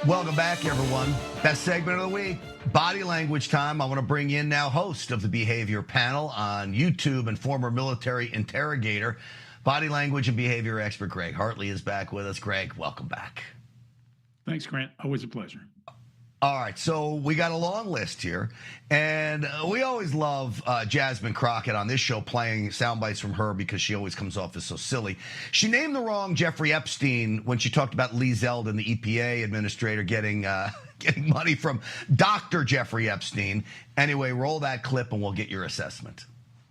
Welcome back, everyone. Best segment of the week, body language time. I want to bring in now host of the Behavior Panel on YouTube and former military interrogator, body language and behavior expert Greg Hartley is back with us. Greg, welcome back. Thanks, Grant. Always a pleasure. All right, so we got a long list here, and we always love Jasmine Crockett on this show playing sound bites from her because she always comes off as so silly. She named the wrong Jeffrey Epstein when she talked about Lee Zeldin, the EPA administrator, getting money from Dr. Jeffrey Epstein. Anyway, roll that clip and we'll get your assessment.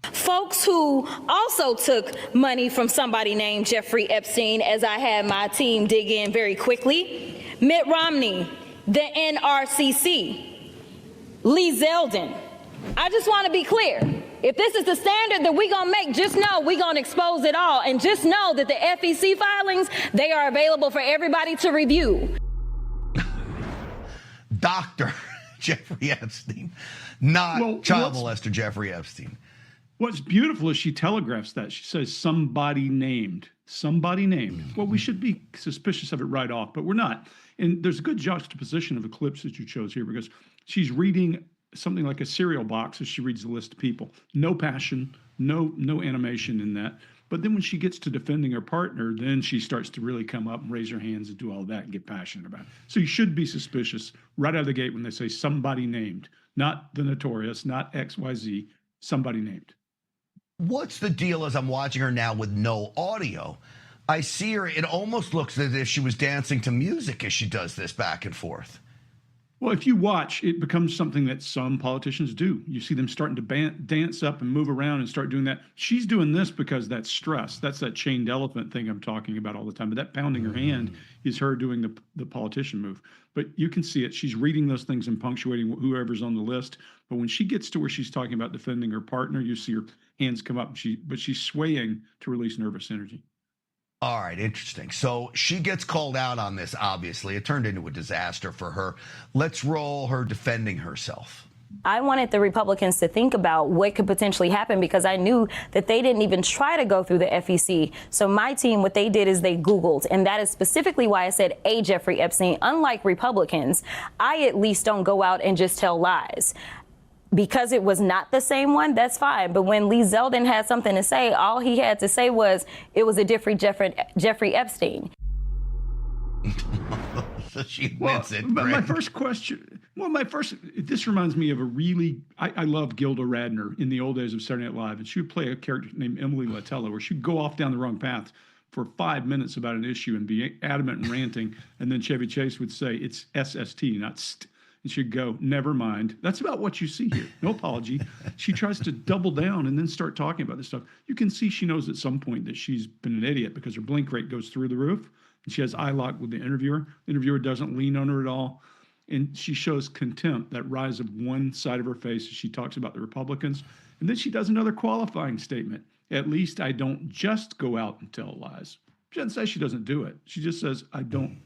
Folks who also took money from somebody named Jeffrey Epstein, as I had my team dig in very quickly: Mitt Romney, the NRCC, Lee Zeldin. I just want to be clear. If this is the standard that we're going to make, just know we're going to expose it all. And just know that the FEC filings, they are available for everybody to review. Dr. Jeffrey Epstein, not child molester Jeffrey Epstein. What's beautiful is she telegraphs that. She says, somebody named. Somebody named. Well, we should be suspicious of it right off, but we're not. And there's a good juxtaposition of the clips that you chose here because she's reading something like a cereal box as she reads the list of people. No passion, no animation in that. But then when she gets to defending her partner, then she starts to really come up and raise her hands and do all that and get passionate about it. So you should be suspicious right out of the gate when they say somebody named, not the notorious, not XYZ, somebody named. What's the deal as I'm watching her now with no audio? I see her, it almost looks as if she was dancing to music as she does this back and forth. Well, if you watch, it becomes something that some politicians do. You see them starting to dance up and move around and start doing that. She's doing this because that's stress. That's that chained elephant thing I'm talking about all the time. But that pounding her hand is her doing the politician move. But you can see it. She's reading those things and punctuating whoever's on the list. But when she gets to where she's talking about defending her partner, you see her hands come up, but she's swaying to release nervous energy. All right, interesting. So she gets called out on this, obviously. It turned into a disaster for her. Let's roll her defending herself. I wanted the Republicans to think about what could potentially happen because I knew that they didn't even try to go through the FEC. So my team, what they did is they Googled, and that is specifically why I said a Jeffrey Epstein. Unlike Republicans, I at least don't go out and just tell lies. Because it was not the same one, that's fine. But when Lee Zeldin had something to say, all he had to say was it was a different Jeffrey Epstein. So she admits it. But my first question, this reminds me of I love Gilda Radner in the old days of Saturday Night Live, and she would play a character named Emily Latella, where she'd go off down the wrong path for 5 minutes about an issue and be adamant and ranting, and then Chevy Chase would say, it's SST, not ST. And she'd go, never mind. That's about what you see here. No apology. She tries to double down and then start talking about this stuff. You can see she knows at some point that she's been an idiot because her blink rate goes through the roof. And she has eye lock with the interviewer. The interviewer doesn't lean on her at all. And she shows contempt, that rise of one side of her face as she talks about the Republicans. And then she does another qualifying statement. At least I don't just go out and tell lies. She doesn't say she doesn't do it. She just says, I don't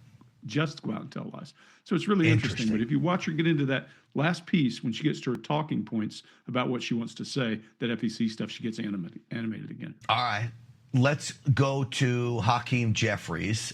just go out and tell lies. So it's really interesting. But if you watch her get into that last piece, when she gets to her talking points about what she wants to say, that FEC stuff, she gets animated again. All right. Let's go to Hakeem Jeffries,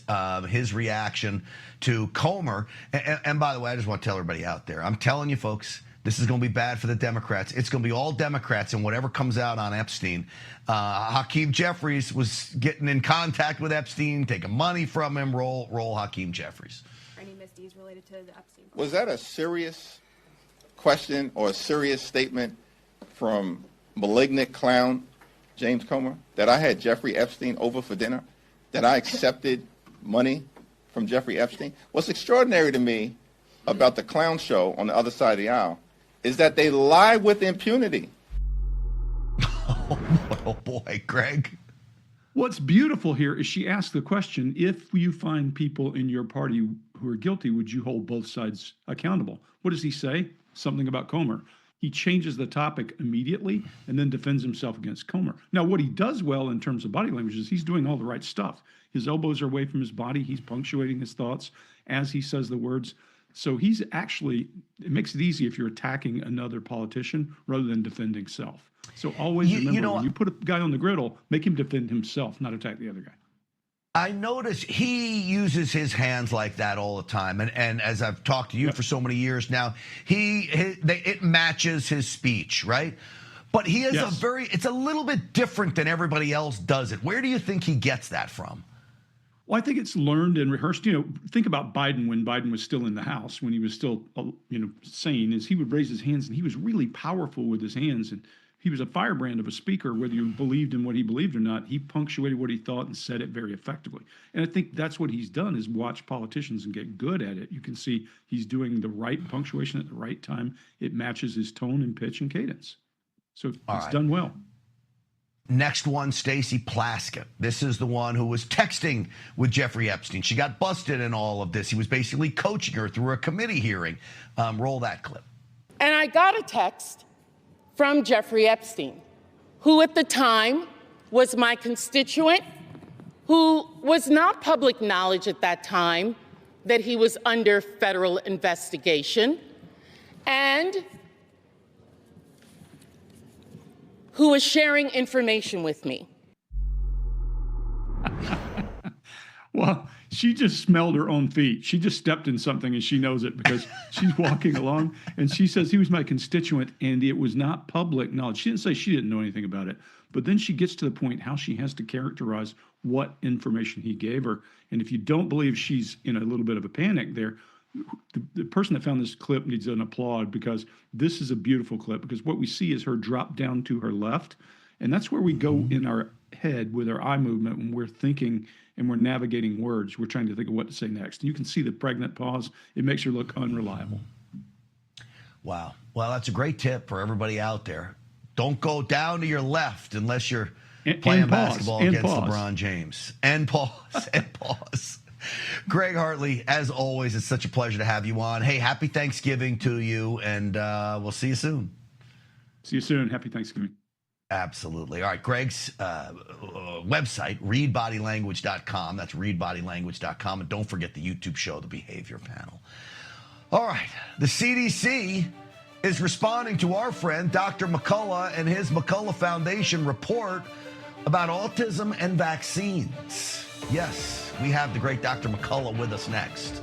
his reaction to Comer. And by the way, I just want to tell everybody out there, I'm telling you folks, this is going to be bad for the Democrats. It's going to be all Democrats and whatever comes out on Epstein. Hakeem Jeffries was getting in contact with Epstein, taking money from him. Roll Hakeem Jeffries. Any misdeeds related to the Epstein? Was that a serious question or a serious statement from malignant clown James Comer that I had Jeffrey Epstein over for dinner, that I accepted money from Jeffrey Epstein? What's extraordinary to me about the clown show on the other side of the aisle is that they lie with impunity. Oh boy, Greg. What's beautiful here is she asked the question, if you find people in your party who are guilty, would you hold both sides accountable? What does he say? Something about Comer. He changes the topic immediately and then defends himself against Comer. Now, what he does well in terms of body language is he's doing all the right stuff. His elbows are away from his body. He's punctuating his thoughts as he says the words. So he's actually, it makes it easy if you're attacking another politician rather than defending self. So always remember, when you put a guy on the griddle, make him defend himself, not attack the other guy. I notice he uses his hands like that all the time, and as I've talked to you for so many years now, it matches his speech, right? But he has it's a little bit different than everybody else does it. Where do you think he gets that from? Well, I think it's learned and rehearsed. Think about Biden when Biden was still in the House, when he was still, sane, is he would raise his hands, and he was really powerful with his hands, and he was a firebrand of a speaker, whether you believed in what he believed or not. He punctuated what he thought and said it very effectively. And I think that's what he's done, is watch politicians and get good at it. You can see he's doing the right punctuation at the right time. It matches his tone and pitch and cadence. So it's done well. Next one, Stacey Plaskett. This is the one who was texting with Jeffrey Epstein. She got busted in all of this. He was basically coaching her through a committee hearing. Roll that clip. And I got a text from Jeffrey Epstein, who at the time was my constituent, who was not public knowledge at that time that he was under federal investigation, and who was sharing information with me. Well, she just smelled her own feet. She just stepped in something, and she knows it because she's walking along, and she says he was my constituent, and it was not public knowledge. She didn't say she didn't know anything about it, but then she gets to the point how she has to characterize what information he gave her. And if you don't believe she's in a little bit of a panic there, the person that found this clip needs an applaud, because this is a beautiful clip, because what we see is her drop down to her left, and that's where we go in our head with our eye movement when we're thinking and we're navigating words. We're trying to think of what to say next. And you can see the pregnant pause. It makes her look unreliable. Wow. Well, that's a great tip for everybody out there. Don't go down to your left unless you're playing basketball against LeBron James. And pause. And pause. Greg Hartley, as always, it's such a pleasure to have you on. Hey, happy Thanksgiving to you, and we'll see you soon. See you soon. Happy Thanksgiving. Absolutely. All right, Greg's website, readbodylanguage.com. That's readbodylanguage.com. And don't forget the YouTube show, The Behavior Panel. All right, the CDC is responding to our friend Dr. McCullough and his McCullough Foundation report about autism and vaccines. Yes, we have the great Dr. McCullough with us next.